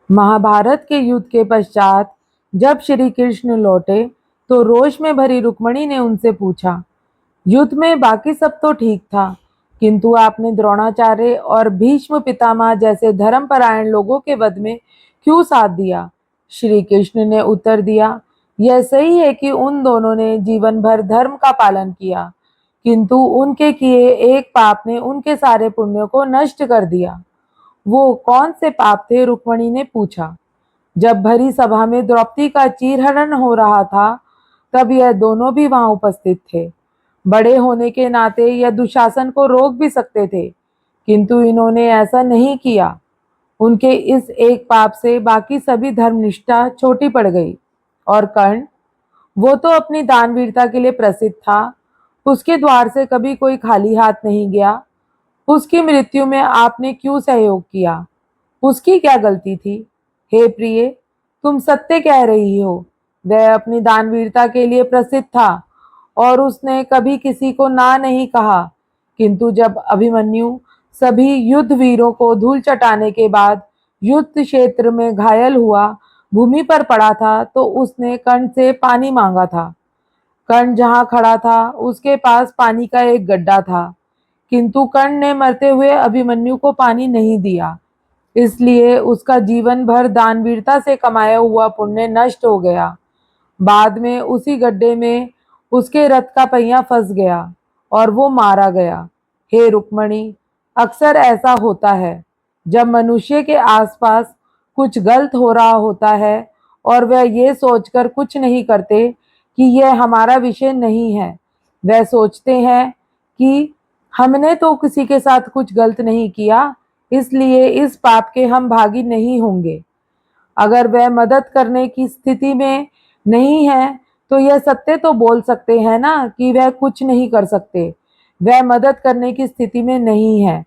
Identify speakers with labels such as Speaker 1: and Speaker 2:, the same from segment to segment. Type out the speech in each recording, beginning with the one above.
Speaker 1: महाभारत के युद्ध के पश्चात जब श्री कृष्ण लौटे तो रोष में भरी रुक्मणी ने उनसे पूछा, युद्ध में बाकी सब तो ठीक था, किंतु आपने द्रोणाचार्य और भीष्म पितामह जैसे धर्मपरायण लोगों के वध में क्यों साथ दिया? श्री कृष्ण ने उत्तर दिया, यह सही है कि उन दोनों ने जीवन भर धर्म का पालन किया, किंतु उनके किए एक पाप ने उनके सारे पुण्यों को नष्ट कर दिया। वो कौन से पाप थे? रुक्मणी ने पूछा। जब भरी सभा में द्रौपदी का चीरहरण हो रहा था, तब यह दोनों भी वहां उपस्थित थे। बड़े होने के नाते यह दुशासन को रोक भी सकते थे, किंतु इन्होंने ऐसा नहीं किया। उनके इस एक पाप से बाकी सभी धर्मनिष्ठा छोटी पड़ गई। और कर्ण, वो तो अपनी दानवीरता के लिए प्रसिद्ध था। उसके द्वार से कभी कोई खाली हाथ नहीं गया। उसकी मृत्यु में आपने क्यों सहयोग किया? उसकी क्या गलती थी? हे प्रिय, तुम सत्य कह रही हो। वह अपनी दानवीरता के लिए प्रसिद्ध था और उसने कभी किसी को ना नहीं कहा, किंतु जब अभिमन्यु सभी युद्ध वीरों को धूल चटाने के बाद युद्ध क्षेत्र में घायल हुआ भूमि पर पड़ा था, तो उसने कर्ण से पानी मांगा था। कर्ण जहां खड़ा था उसके पास पानी का एक गड्ढा था, किंतु कर्ण ने मरते हुए अभिमन्यु को पानी नहीं दिया। इसलिए उसका जीवन भर दानवीरता से कमाया हुआ पुण्य नष्ट हो गया। बाद में उसी गड्ढे में उसके रथ का पहिया फंस गया और वो मारा गया। हे रुक्मणी, अक्सर ऐसा होता है जब मनुष्य के आसपास कुछ गलत हो रहा होता है और वह ये सोचकर कुछ नहीं करते कि यह हमारा विषय नहीं है। वह सोचते हैं कि हमने तो किसी के साथ कुछ गलत नहीं किया, इसलिए इस पाप के हम भागी नहीं होंगे। अगर वह मदद करने की स्थिति में नहीं है तो यह सत्य तो बोल सकते हैं ना कि वह कुछ नहीं कर सकते, वह मदद करने की स्थिति में नहीं है,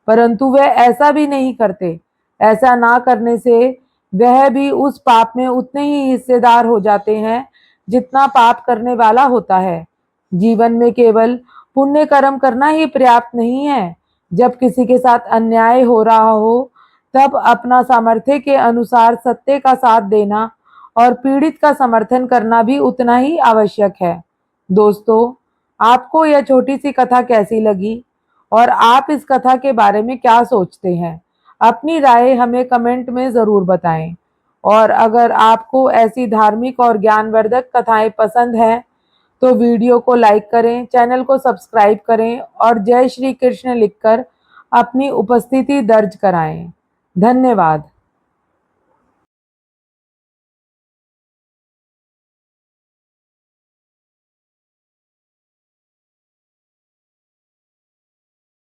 Speaker 1: परंतु वह ऐसा भी नहीं करते। ऐसा ना करने से वह भी उस पाप में उतने ही हिस्सेदार हो जाते हैं जितना पाप करने वाला होता है। जीवन में केवल पुण्य कर्म करना ही पर्याप्त नहीं है। जब किसी के साथ अन्याय हो रहा हो, तब अपना सामर्थ्य के अनुसार सत्य का साथ देना और पीड़ित का समर्थन करना भी उतना ही आवश्यक है। दोस्तों, आपको यह छोटी सी कथा कैसी लगी और आप इस कथा के बारे में क्या सोचते हैं? अपनी राय हमें कमेंट में ज़रूर बताएं। और अगर आपको ऐसी धार्मिक और ज्ञानवर्धक कथाएं पसंद हैं, तो वीडियो को लाइक करें, चैनल को सब्सक्राइब करें और जय श्री कृष्ण लिखकर अपनी उपस्थिति दर्ज कराएं। धन्यवाद।